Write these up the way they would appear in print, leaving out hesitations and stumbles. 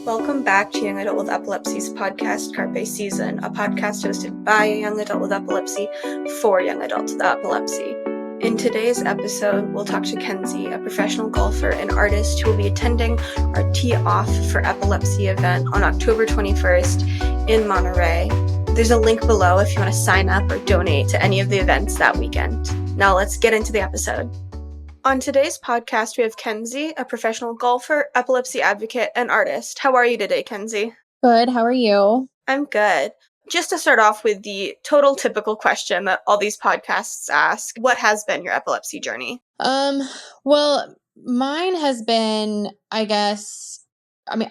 Welcome back to Young Adult with Epilepsy's podcast, Carpe, Seizen, a podcast hosted by a young adult with epilepsy for young adults with epilepsy. In today's episode, we'll talk to Kenzie, a professional golfer and artist who will be attending our Tee Off for Epilepsy event on October 21st in Monterey. There's a link below if you want to sign up or donate to any of the events that weekend. Now let's get into the episode. On today's podcast, we have Kenzie, a professional golfer, epilepsy advocate, and artist. How are you today, Kenzie? Good. How are you? I'm good. Just to start off with the total typical question that all these podcasts ask, what has been your epilepsy journey? Well, mine has been, I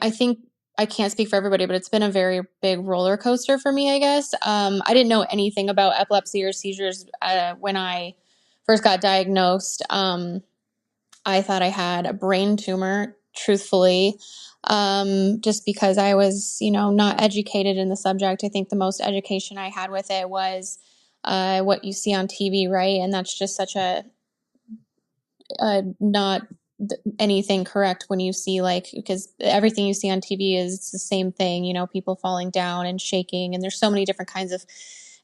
think I can't speak for everybody, but it's been a very big roller coaster for me, I guess. I didn't know anything about epilepsy or seizures when I first got diagnosed. I thought I had a brain tumor, truthfully, just because I was, not educated in the subject. I think the most education I had with it was what you see on TV, right? And that's just such a not anything correct when you see, because everything you see on TV is the same thing, people falling down and shaking, and there's so many different kinds of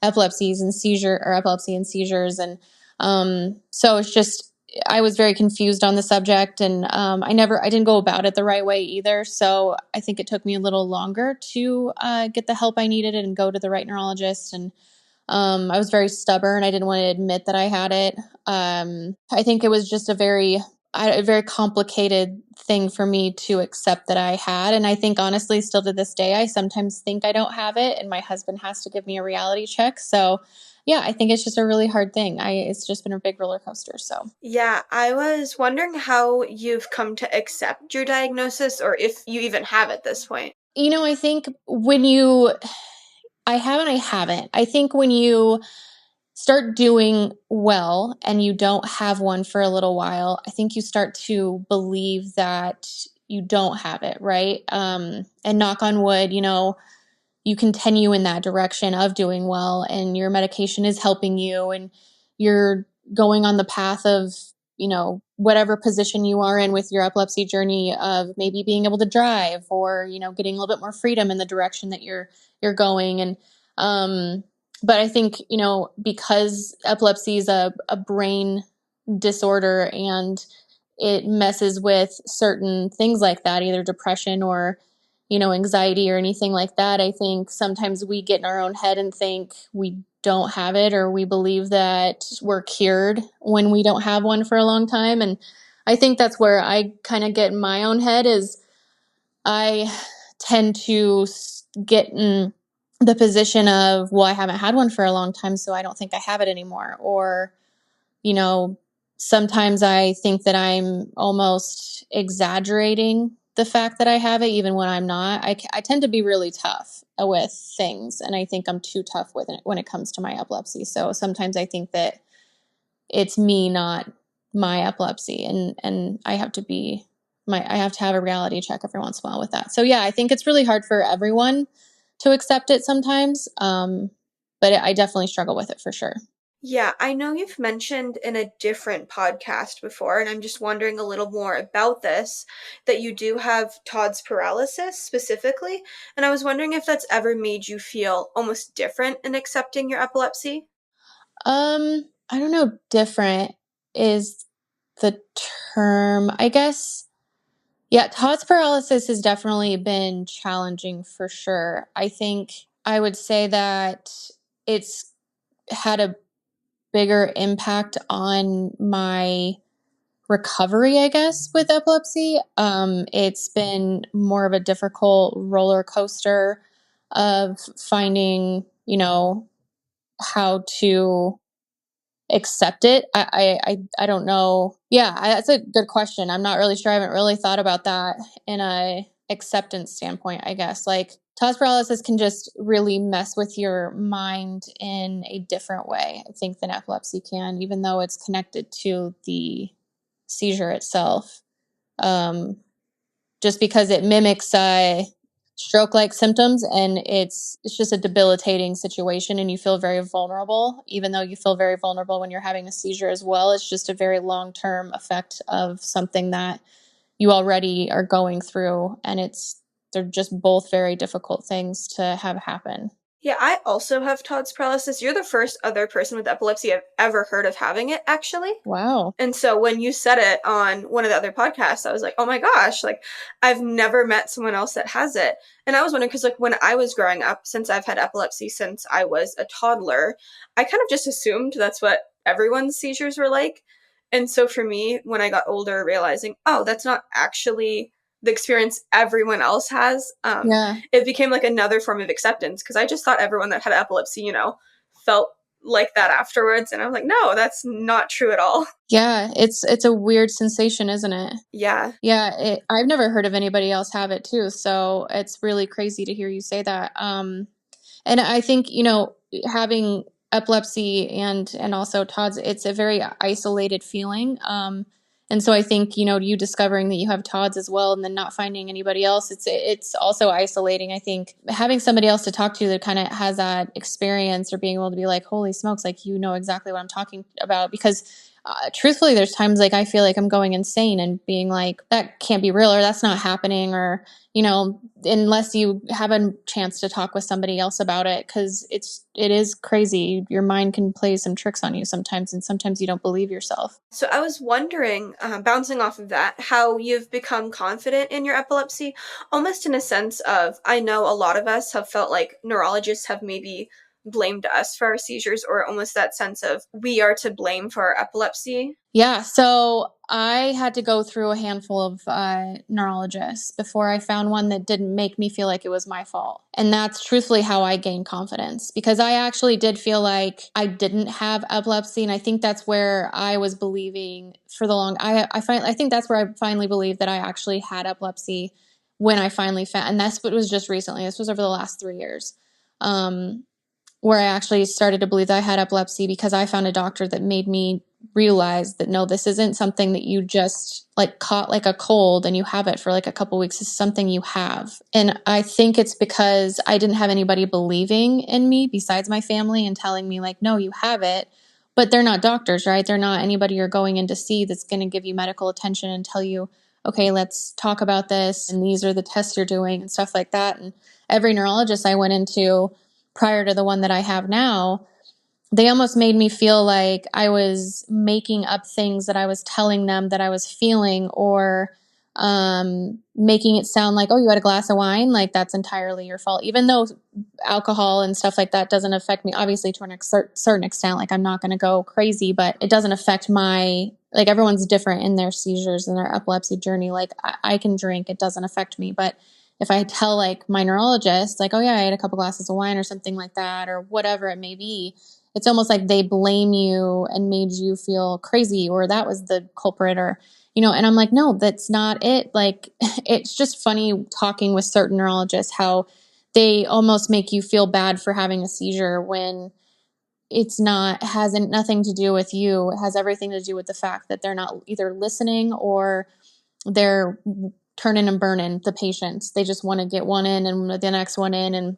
epilepsy and seizures. And so it's just, I was very confused on the subject, and I didn't go about it the right way either. So I think it took me a little longer to get the help I needed and go to the right neurologist. And I was very stubborn. I didn't want to admit that I had it. I think it was just a very complicated thing for me to accept that I had. And I think, honestly, still to this day, I sometimes think I don't have it, and my husband has to give me a reality check. So yeah, I think it's just a really hard thing. It's just been a big roller coaster. So yeah, I was wondering how you've come to accept your diagnosis, or if you even have at this point. I think I haven't. I think when you start doing well and you don't have one for a little while, I think you start to believe that you don't have it, right? And knock on wood, you continue in that direction of doing well, and your medication is helping you, and you're going on the path of, whatever position you are in with your epilepsy journey, of maybe being able to drive, or, getting a little bit more freedom in the direction that you're going. And, but I think, because epilepsy is a brain disorder, and it messes with certain things like that, either depression or, anxiety or anything like that, I think sometimes we get in our own head and think we don't have it, or we believe that we're cured when we don't have one for a long time. And I think that's where I kind of get in my own head, is I tend to get in the position of, well, I haven't had one for a long time, so I don't think I have it anymore. Or, sometimes I think that I'm almost exaggerating the fact that I have it, even when I'm not. I tend to be really tough with things, and I think I'm too tough with it when it comes to my epilepsy. So sometimes I think that it's me, not my epilepsy, and I have to have a reality check every once in a while with that. So yeah, I think it's really hard for everyone to accept it sometimes, but I definitely struggle with it for sure. Yeah, I know you've mentioned in a different podcast before, and I'm just wondering a little more about this, that you do have Todd's paralysis specifically, and I was wondering if that's ever made you feel almost different in accepting your epilepsy? I don't know, different is the term, I guess. Yeah, Todd's paralysis has definitely been challenging for sure. I think I would say that it's had a bigger impact on my recovery, I guess, with epilepsy. It's been more of a difficult roller coaster of finding, how to accept it. I don't know. Yeah, that's a good question. I'm not really sure. I haven't really thought about that in a acceptance standpoint, I guess. Like, Todd's paralysis can just really mess with your mind in a different way, I think, than epilepsy can, even though it's connected to the seizure itself. Just because it mimics stroke-like symptoms, and it's just a debilitating situation, and you feel very vulnerable, even though you feel very vulnerable when you're having a seizure as well. It's just a very long-term effect of something that you already are going through, and it's they're just both very difficult things to have happen. Yeah, I also have Todd's paralysis. You're the first other person with epilepsy I've ever heard of having it, actually. Wow. And so when you said it on one of the other podcasts, I was like, oh my gosh, like I've never met someone else that has it. And I was wondering, because like when I was growing up, since I've had epilepsy since I was a toddler, I kind of just assumed that's what everyone's seizures were like. And so for me, when I got older, realizing, oh, that's not actually the experience everyone else has, Yeah. it became like another form of acceptance, because I just thought everyone that had epilepsy, felt like that afterwards. And I was like, no, that's not true at all. Yeah, it's a weird sensation, isn't it? Yeah. Yeah, I've never heard of anybody else have it too, so it's really crazy to hear you say that. And I think, having epilepsy and also Todd's, it's a very isolated feeling. And so I think, you discovering that you have Todd's as well and then not finding anybody else, it's also isolating. I think having somebody else to talk to that kind of has that experience, or being able to be like, holy smokes, like, exactly what I'm talking about. Because truthfully, there's times like I feel like I'm going insane and being like, that can't be real, or that's not happening, or unless you have a chance to talk with somebody else about it, because it is crazy. Your mind can play some tricks on you sometimes, and sometimes you don't believe yourself. So I was wondering, bouncing off of that, how you've become confident in your epilepsy, almost in a sense of, I know a lot of us have felt like neurologists have maybe blamed us for our seizures, or almost that sense of we are to blame for our epilepsy. Yeah, so I had to go through a handful of neurologists before I found one that didn't make me feel like it was my fault. And that's truthfully how I gained confidence, because I actually did feel like I didn't have epilepsy. And I think that's where I was believing for the long, I think that's where I finally believed that I actually had epilepsy, when I finally found, and that's what was just recently. This was over the last 3 years. Where I actually started to believe that I had epilepsy, because I found a doctor that made me realize that no, this isn't something that you just like caught like a cold and you have it for like a couple weeks. It's something you have. And I think it's because I didn't have anybody believing in me besides my family and telling me like, no, you have it. But they're not doctors, right? They're not anybody you're going in to see that's going to give you medical attention and tell you, okay, let's talk about this, and these are the tests you're doing and stuff like that. And every neurologist I went into prior to the one that I have now, they almost made me feel like I was making up things that I was telling them that I was feeling, or making it sound like, oh, you had a glass of wine, like that's entirely your fault. Even though alcohol and stuff like that doesn't affect me, obviously to a certain extent, like I'm not going to go crazy, but it doesn't affect like everyone's different in their seizures and their epilepsy journey. Like I can drink, it doesn't affect me. But if I tell like my neurologist, like, oh yeah, I had a couple glasses of wine or something like that, or whatever it may be, it's almost like they blame you and made you feel crazy, or that was the culprit, or, and I'm like, no, that's not it. Like, it's just funny talking with certain neurologists, how they almost make you feel bad for having a seizure, when hasn't nothing to do with you. It has everything to do with the fact that they're not either listening, or they're turning and burning the patients. They just want to get one in and the next one in. And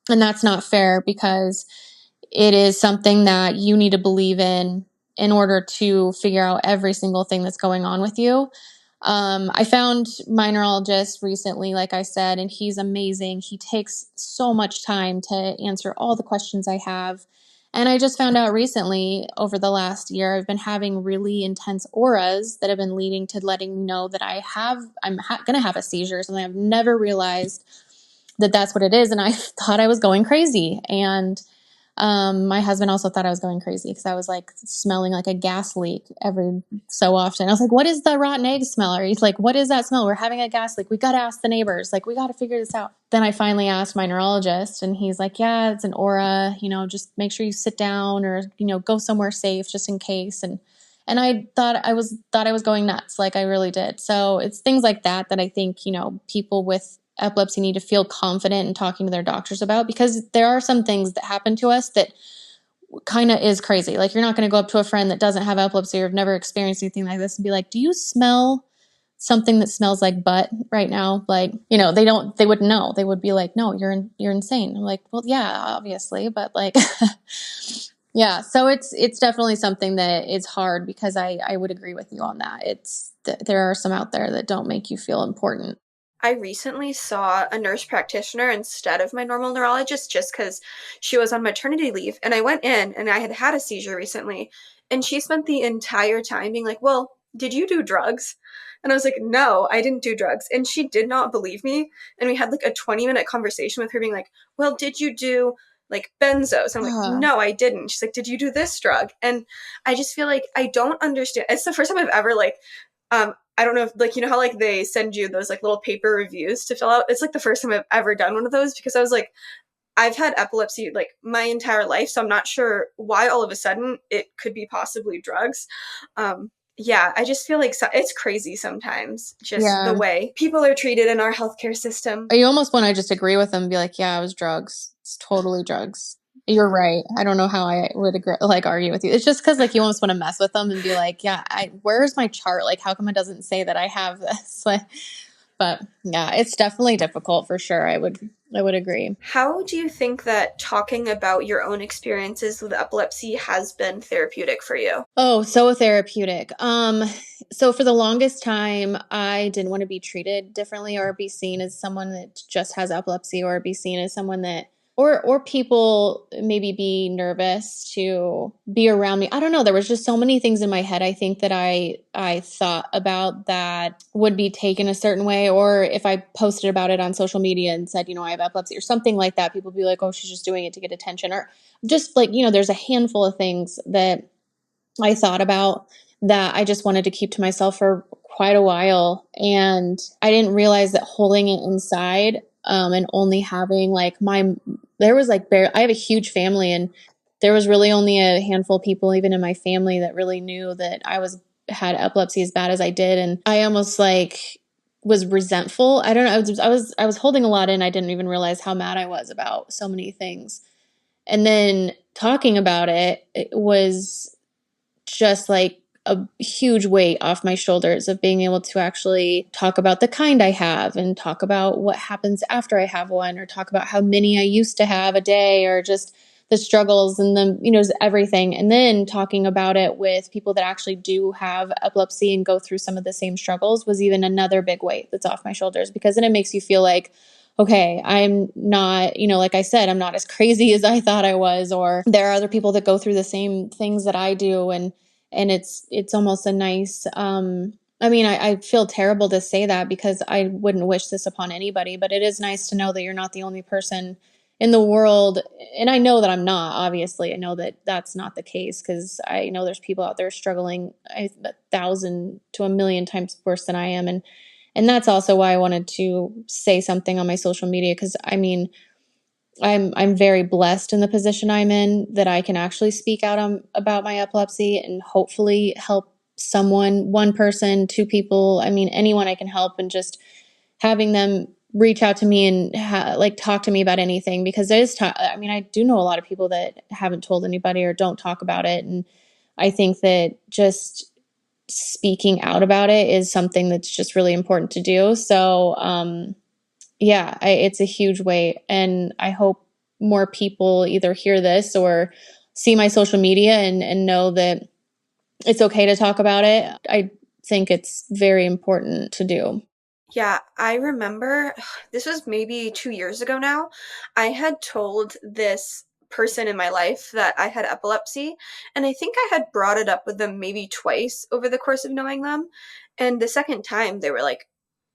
that's not fair, because it is something that you need to believe in order to figure out every single thing that's going on with you. I found my neurologist recently, like I said, and he's amazing. He takes so much time to answer all the questions I have. And I just found out recently, over the last year, I've been having really intense auras that have been leading to letting me know that I'm going to have a seizure. And I've never realized that that's what it is. And I thought I was going crazy. And my husband also thought I was going crazy, because I was like smelling like a gas leak every so often. I was like, what is the rotten egg smell? Or he's like, what is that smell? We're having a gas leak. We got to ask the neighbors. Like, we got to figure this out. Then I finally asked my neurologist, and he's like, yeah, it's an aura, just make sure you sit down, or, go somewhere safe just in case. And I thought I was going nuts. Like, I really did. So it's things like that I think, people with epilepsy need to feel confident in talking to their doctors about, because there are some things that happen to us that kind of is crazy. Like, you're not going to go up to a friend that doesn't have epilepsy or have never experienced anything like this and be like, do you smell something that smells like butt right now? Like, they wouldn't know. They would be like, no, you're insane. I'm like, well, yeah, obviously. But like, yeah, so it's definitely something that is hard, because I would agree with you on that. There are some out there that don't make you feel important. I recently saw a nurse practitioner instead of my normal neurologist just because she was on maternity leave. And I went in and I had had a seizure recently. And she spent the entire time being like, well, did you do drugs? And I was like, no, I didn't do drugs. And she did not believe me. And we had like a 20-minute conversation with her being like, well, did you do like benzos? And I'm like, Uh, no, I didn't. She's like, did you do this drug? And I just feel like I don't understand. It's the first time I've ever I don't know if like you know how like they send you those like little paper reviews to fill out. It's like the first time I've ever done one of those because I was like, I've had epilepsy like my entire life, so I'm not sure why all of a sudden it could be possibly drugs. Yeah, I just feel like it's crazy sometimes, just the yeah. way people are treated in our healthcare system. You almost want to just agree with them and be like, yeah, it was drugs. It's totally drugs. You're right. I don't know how I would agree, like argue with you. It's just because like you almost want to mess with them and be like, yeah, where's my chart? Like, how come it doesn't say that I have this? Like, but yeah, it's definitely difficult for sure. I would agree. How do you think that talking about your own experiences with epilepsy has been therapeutic for you? Oh, so therapeutic. So for the longest time, I didn't want to be treated differently or be seen as someone that just has epilepsy or be seen as someone that or people maybe be nervous to be around me. I don't know. There was just so many things in my head I think that I thought about that would be taken a certain way, or if I posted about it on social media and said, I have epilepsy or something like that, people would be like, "Oh, she's just doing it to get attention." Or just like, there's a handful of things that I thought about that I just wanted to keep to myself for quite a while. And I didn't realize that holding it inside, and only having like there was like, I have a huge family, and there was really only a handful of people, even in my family, that really knew that had epilepsy as bad as I did. And I almost like was resentful. I don't know. I was holding a lot in. I didn't even realize how mad I was about so many things. And then talking about it was just like a huge weight off my shoulders of being able to actually talk about the kind I have and talk about what happens after I have one, or talk about how many I used to have a day, or just the struggles and just everything. And then talking about it with people that actually do have epilepsy and go through some of the same struggles was even another big weight that's off my shoulders, because then it makes you feel like, okay, I'm not, like I said, I'm not as crazy as I thought I was, or there are other people that go through the same things that I do. And it's almost a nice, I feel terrible to say that because I wouldn't wish this upon anybody, but it is nice to know that you're not the only person in the world. And I know that I'm not, obviously. I know that that's not the case, because I know there's people out there struggling 1,000 to 1,000,000 times worse than I am. And that's also why I wanted to say something on my social media, because I'm very blessed in the position I'm in, that I can actually speak out about my epilepsy and hopefully help someone, one person, two people, anyone I can help, and just having them reach out to me and talk to me about anything, because I do know a lot of people that haven't told anybody or don't talk about it. And I think that just speaking out about it is something that's just really important to do. So, yeah, it's a huge weight, and I hope more people either hear this or see my social media and know that it's okay to talk about it. I think it's very important to do. Yeah, I remember this was maybe 2 years ago now. I had told this person in my life that I had epilepsy, and I think I had brought it up with them maybe twice over the course of knowing them. And the second time, they were like,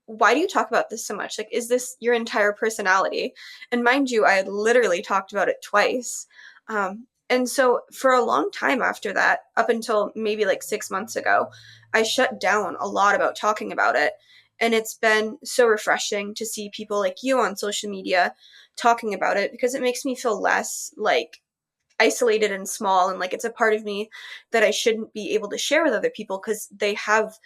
why do you talk about this so much? Like, is this your entire personality? And mind you, I had literally talked about it twice. And so for a long time after that, up until maybe like 6 months ago, I shut down a lot about talking about it. And it's been so refreshing to see people like you on social media talking about it, because it makes me feel less like isolated and small, and like it's a part of me that I shouldn't be able to share with other people because they have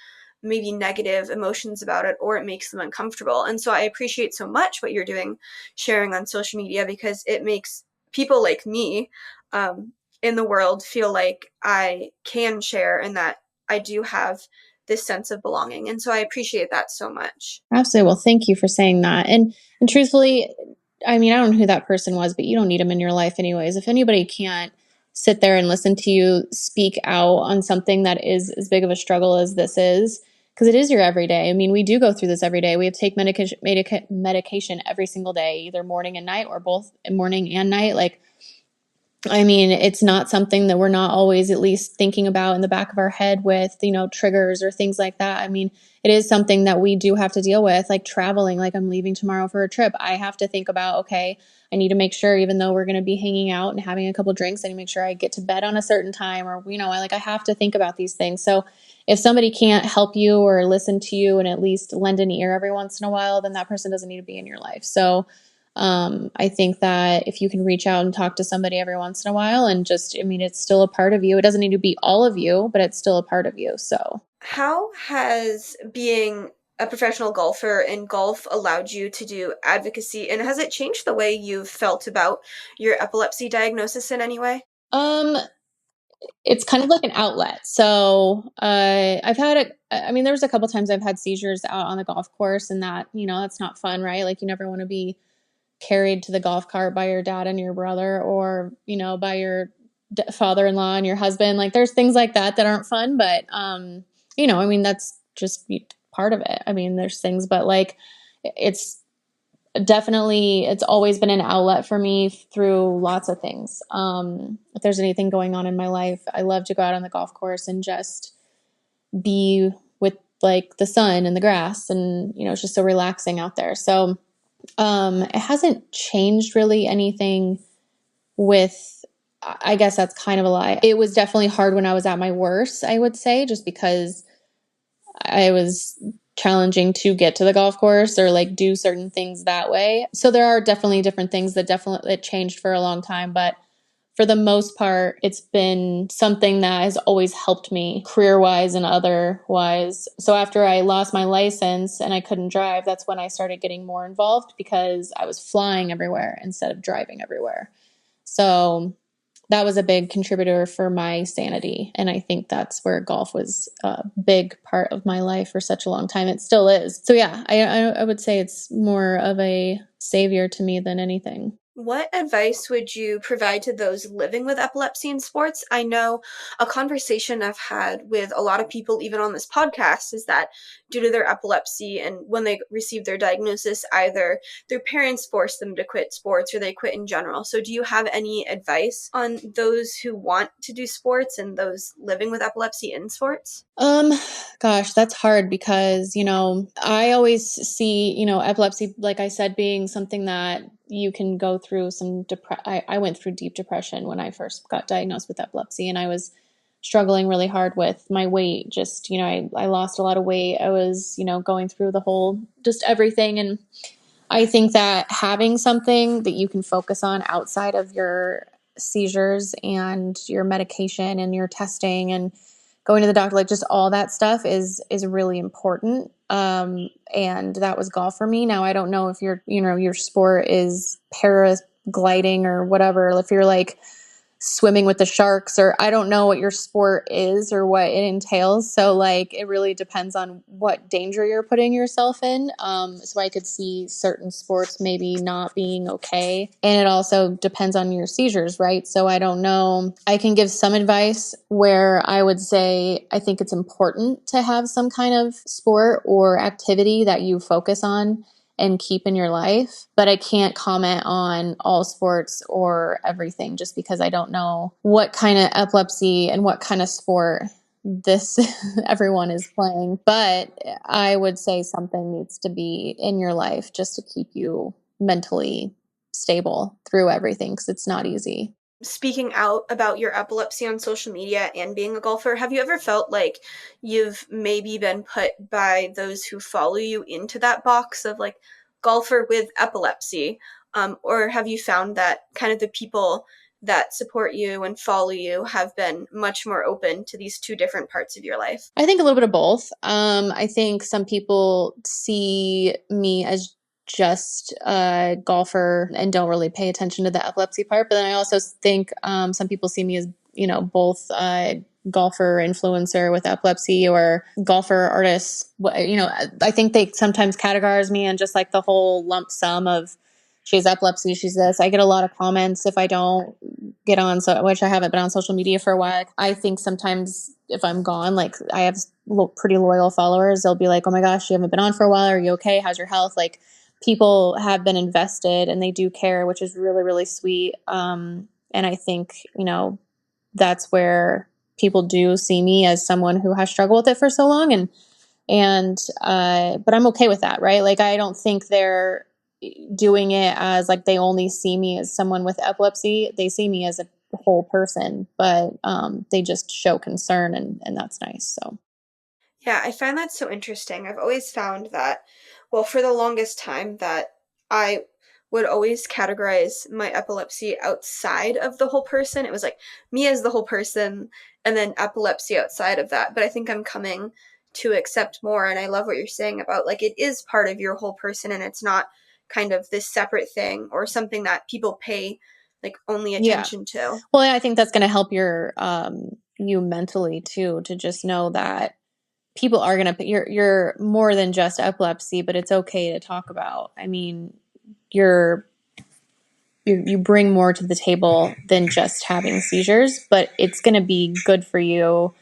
maybe negative emotions about it, or it makes them uncomfortable. And so I appreciate so much what you're doing, sharing on social media, because it makes people like me in the world feel like I can share and that I do have this sense of belonging. And so I appreciate that so much. Absolutely. Well, thank you for saying that. And truthfully, I don't know who that person was, but you don't need them in your life anyways. If anybody can't sit there and listen to you speak out on something that is as big of a struggle as this is, because it is your everyday. I mean, we do go through this every day. We have to take medication every single day, either morning and night or both morning and night. Like, I mean, it's not something that we're not always at least thinking about in the back of our head with, triggers or things like that. I mean, it is something that we do have to deal with, like traveling. Like, I'm leaving tomorrow for a trip. I have to think about, okay, I need to make sure, even though we're going to be hanging out and having a couple drinks, I need to make sure I get to bed on a certain time, or, I have to think about these things. So if somebody can't help you or listen to you and at least lend an ear every once in a while, then that person doesn't need to be in your life. So I think that if you can reach out and talk to somebody every once in a while and it's still a part of you. It doesn't need to be all of you, but it's still a part of you. So how has being a professional golfer in golf allowed you to do advocacy, and has it changed the way you've felt about your epilepsy diagnosis in any way? It's kind of like an outlet. So there was a couple times I've had seizures out on the golf course, and that, that's not fun, right? Like, you never want to be carried to the golf cart by your dad and your brother, or, by your father-in-law and your husband. Like, there's things like that aren't fun, but, that's just part of it. I mean, there's things, but like, it's always been an outlet for me through lots of things. If there's anything going on in my life, I love to go out on the golf course and just be with like the sun and the grass, and, it's just so relaxing out there. So, it hasn't changed really anything with, I guess that's kind of a lie. It was definitely hard when I was at my worst, I would say, just because I was challenging to get to the golf course or like do certain things that way. So there are definitely different things that changed for a long time, but for the most part, it's been something that has always helped me career-wise and otherwise. So after I lost my license and I couldn't drive, that's when I started getting more involved, because I was flying everywhere instead of driving everywhere. So that was a big contributor for my sanity. And I think that's where golf was a big part of my life for such a long time. It still is. So yeah, I would say it's more of a savior to me than anything. What advice would you provide to those living with epilepsy in sports? I know a conversation I've had with a lot of people, even on this podcast, is that due to their epilepsy and when they receive their diagnosis, either their parents force them to quit sports or they quit in general. So do you have any advice on those who want to do sports and those living with epilepsy in sports? Gosh, that's hard because, I always see, epilepsy, like I said, being something that you can go through I went through deep depression when I first got diagnosed with epilepsy, and I was struggling really hard with my weight. Just, I lost a lot of weight. I was, going through the whole, just everything. And I think that having something that you can focus on outside of your seizures and your medication and your testing and going to the doctor, like just all that stuff is really important. And that was golf for me. Now, I don't know if your sport is paragliding or whatever, if you're like swimming with the sharks, or I don't know what your sport is or what it entails. So like, it really depends on what danger you're putting yourself in. So I could see certain sports maybe not being okay. And it also depends on your seizures, right? So I don't know. I can give some advice where I would say, I think it's important to have some kind of sport or activity that you focus on and keep in your life. But I can't comment on all sports or everything, just because I don't know what kind of epilepsy and what kind of sport this everyone is playing. But I would say something needs to be in your life just to keep you mentally stable through everything, because it's not easy. Speaking out about your epilepsy on social media and being a golfer, have you ever felt like you've maybe been put by those who follow you into that box of like golfer with epilepsy? Or have you found that kind of the people that support you and follow you have been much more open to these two different parts of your life? I think a little bit of both. I think some people see me as just a golfer and don't really pay attention to the epilepsy part. But then I also think some people see me as, both golfer influencer with epilepsy or golfer artist. I think they sometimes categorize me in just like the whole lump sum of, she has epilepsy, she's this. I get a lot of comments if I don't get on, which I haven't been on social media for a while. I think sometimes if I'm gone, like I have pretty loyal followers. They'll be like, oh my gosh, you haven't been on for a while. Are you okay? How's your health? Like, people have been invested and they do care, which is really, really sweet. And I think, that's where people do see me as someone who has struggled with it for so long. But I'm okay with that, right? Like, I don't think they're doing it as like they only see me as someone with epilepsy. They see me as a whole person, but they just show concern, and that's nice. So Yeah, I find that so interesting. I've always found that, well, for the longest time, that I would always categorize my epilepsy outside of the whole person. It was like me as the whole person and then epilepsy outside of that. But I think I'm coming to accept more. And I love what you're saying about like it is part of your whole person and it's not kind of this separate thing or something that people pay like only yeah, attention to. well, I think that's going to help you mentally too, to just know that people are going to, you're more than just epilepsy, but it's okay to talk about. I mean, you're you bring more to the table than just having seizures, but it's going to be good for you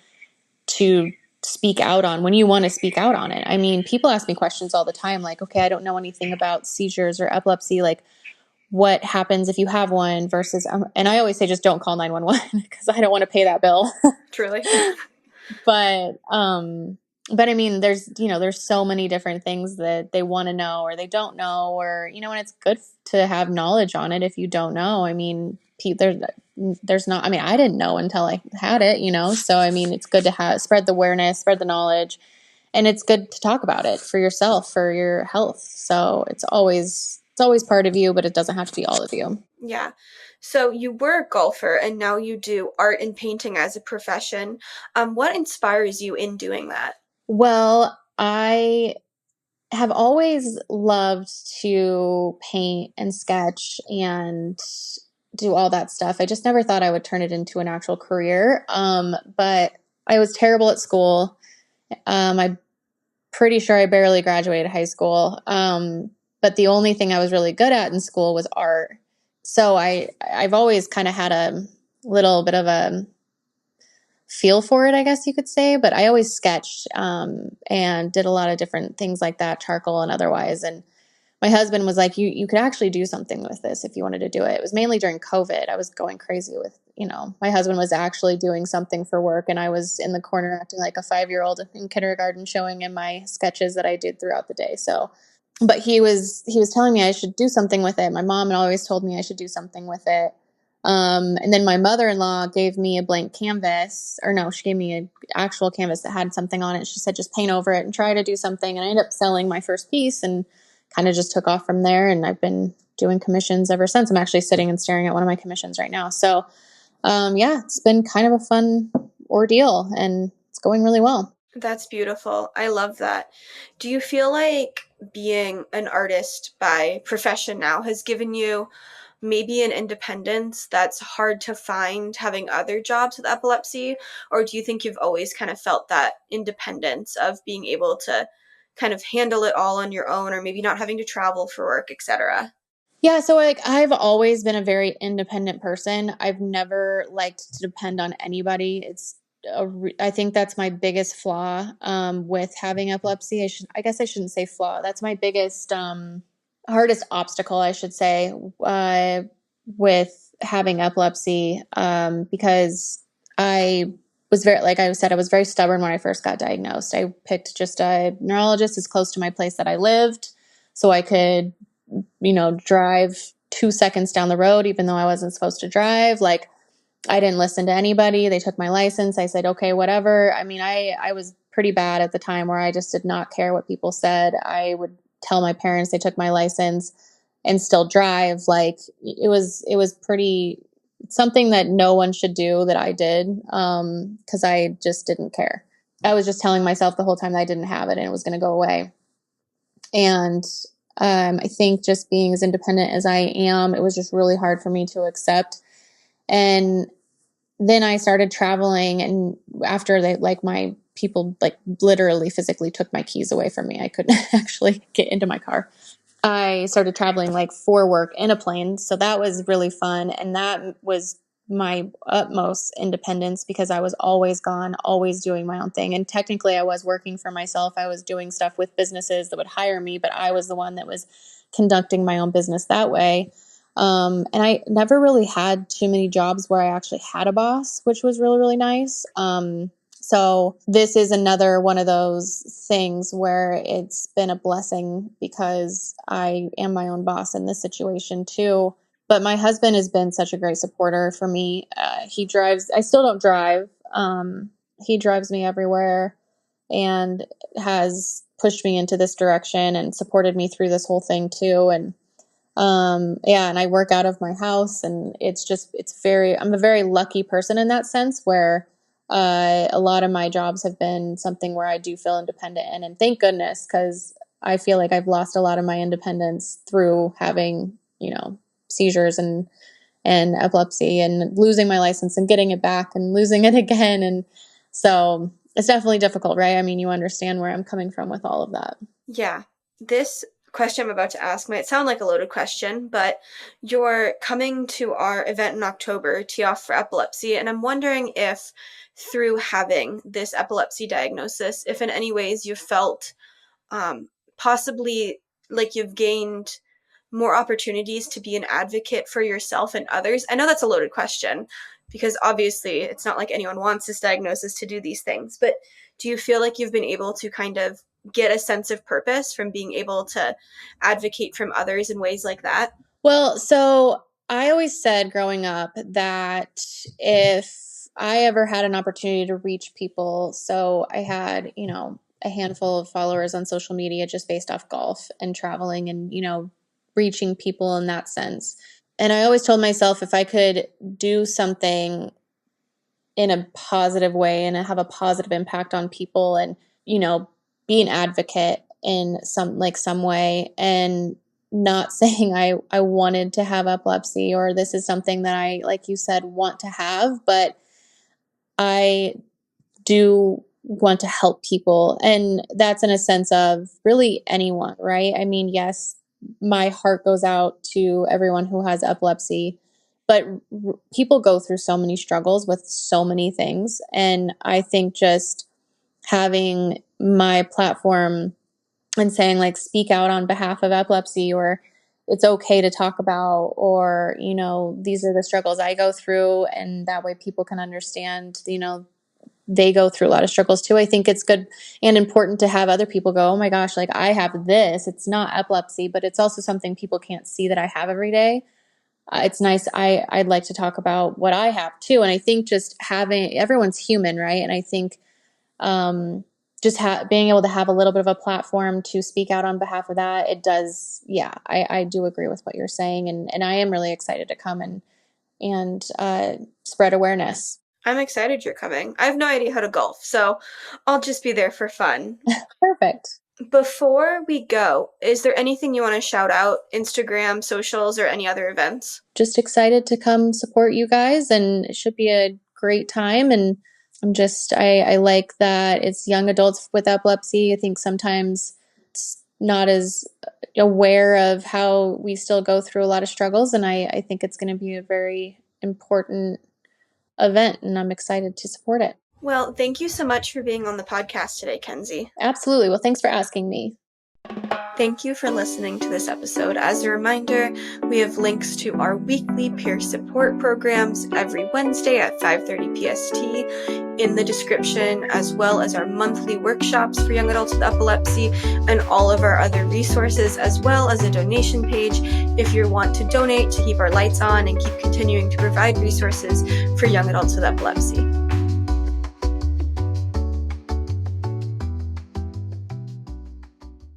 to speak out on when you want to speak out on it. I mean, people ask me questions all the time like, okay, I don't know anything about seizures or epilepsy. Like, what happens if you have one versus, and I always say just don't call 911 because I don't want to pay that bill. Truly. But but I mean, there's so many different things that they want to know or they don't know, or and it's good to have knowledge on it if you don't know. I mean, there's not. I mean, I didn't know until I had it, So I mean, it's good to spread the awareness, spread the knowledge, and it's good to talk about it for yourself, for your health. So it's always part of you, but it doesn't have to be all of you. Yeah. So you were a golfer and now you do art and painting as a profession. What inspires you in doing that? Well, I have always loved to paint and sketch and do all that stuff. I just never thought I would turn it into an actual career. But I was terrible at school. I'm pretty sure I barely graduated high school. But the only thing I was really good at in school was art. So I've always kind of had a little bit of a feel for it, I guess you could say. But I always sketched and did a lot of different things like that, charcoal and otherwise. And my husband was like, you could actually do something with this if you wanted to do it. It was mainly during COVID. I was going crazy with, my husband was actually doing something for work and I was in the corner acting like a 5-year-old in kindergarten, showing him my sketches that I did throughout the day. So, but he was telling me I should do something with it. My mom had always told me I should do something with it. And then my mother-in-law gave me a blank canvas, or no, she gave me an actual canvas that had something on it. She said, just paint over it and try to do something. And I ended up selling my first piece and kind of just took off from there. And I've been doing commissions ever since. I'm actually sitting and staring at one of my commissions right now. So, yeah, it's been kind of a fun ordeal and it's going really well. That's beautiful. I love that. Do you feel like being an artist by profession now has given you maybe an independence that's hard to find having other jobs with epilepsy? Or do you think you've always kind of felt that independence of being able to kind of handle it all on your own or maybe not having to travel for work, etc.? Yeah, so like I've always been a very independent person. I've never liked to depend on anybody. I think that's my biggest flaw with having epilepsy. I guess I shouldn't say flaw. That's my biggest hardest obstacle, I should say, with having epilepsy, because I was very, like I said, I was very stubborn when I first got diagnosed. I picked just a neurologist as close to my place that I lived so I could drive 2 seconds down the road, even though I wasn't supposed to drive. Like, I didn't listen to anybody. They took my license. I said, okay, whatever. I mean, I was pretty bad at the time where I just did not care what people said. I would tell my parents they took my license and still drive. Like, it was pretty something that no one should do that I did, because I just didn't care. I was just telling myself the whole time that I didn't have it and it was going to go away. And I think just being as independent as I am, it was just really hard for me to accept. And then I started traveling, and after my people literally physically took my keys away from me, I couldn't actually get into my car. I started traveling for work in a plane. So that was really fun. And that was my utmost independence because I was always gone, always doing my own thing. And technically I was working for myself. I was doing stuff with businesses that would hire me, but I was the one that was conducting my own business that way. And I never really had too many jobs where I actually had a boss, which was really, really nice. So this is another one of those things where it's been a blessing because I am my own boss in this situation too. But my husband has been such a great supporter for me. He drives, I still don't drive. He drives me everywhere and has pushed me into this direction and supported me through this whole thing too. And and I work out of my house, and I'm a very lucky person in that sense where a lot of my jobs have been something where I do feel independent and thank goodness, because I feel like I've lost a lot of my independence through having, seizures and epilepsy and losing my license and getting it back and losing it again. And so it's definitely difficult, right? I mean, you understand where I'm coming from with all of that. Yeah. This question I'm about to ask might sound like a loaded question, but you're coming to our event in October, Tee Off for Epilepsy, and I'm wondering if through having this epilepsy diagnosis, if in any ways you felt possibly like you've gained more opportunities to be an advocate for yourself and others. I know that's a loaded question because obviously it's not like anyone wants this diagnosis to do these things, but do you feel like you've been able to kind of get a sense of purpose from being able to advocate from others in ways like that? Well, so I always said growing up that if I ever had an opportunity to reach people, so I had, a handful of followers on social media just based off golf and traveling and, reaching people in that sense. And I always told myself if I could do something in a positive way and have a positive impact on people and, be an advocate in some way and not saying I wanted to have epilepsy or this is something that I, like you said, want to have, but I do want to help people. And that's in a sense of really anyone, right? I mean, yes, my heart goes out to everyone who has epilepsy, but people go through so many struggles with so many things. And I think just having my platform and saying like, speak out on behalf of epilepsy, or it's okay to talk about, or, these are the struggles I go through. And that way people can understand, they go through a lot of struggles too. I think it's good and important to have other people go, oh my gosh, like I have this, it's not epilepsy, but it's also something people can't see that I have every day. It's nice. I'd like to talk about what I have too. And I think just everyone's human, right? And I think, just being able to have a little bit of a platform to speak out on behalf of that, it does. Yeah, I do agree with what you're saying. And I am really excited to come and spread awareness. I'm excited you're coming. I have no idea how to golf, so I'll just be there for fun. Perfect. Before we go, is there anything you want to shout out? Instagram, socials, or any other events? Just excited to come support you guys, and it should be a great time. And I like that it's young adults with epilepsy. I think sometimes it's not as aware of how we still go through a lot of struggles. And I think it's going to be a very important event, and I'm excited to support it. Well, thank you so much for being on the podcast today, Kenzie. Absolutely. Well, thanks for asking me. Thank you for listening to this episode. As a reminder, we have links to our weekly peer support programs every Wednesday at 5:30 PST in the description, as well as our monthly workshops for young adults with epilepsy and all of our other resources, as well as a donation page if you want to donate to keep our lights on and keep continuing to provide resources for young adults with epilepsy.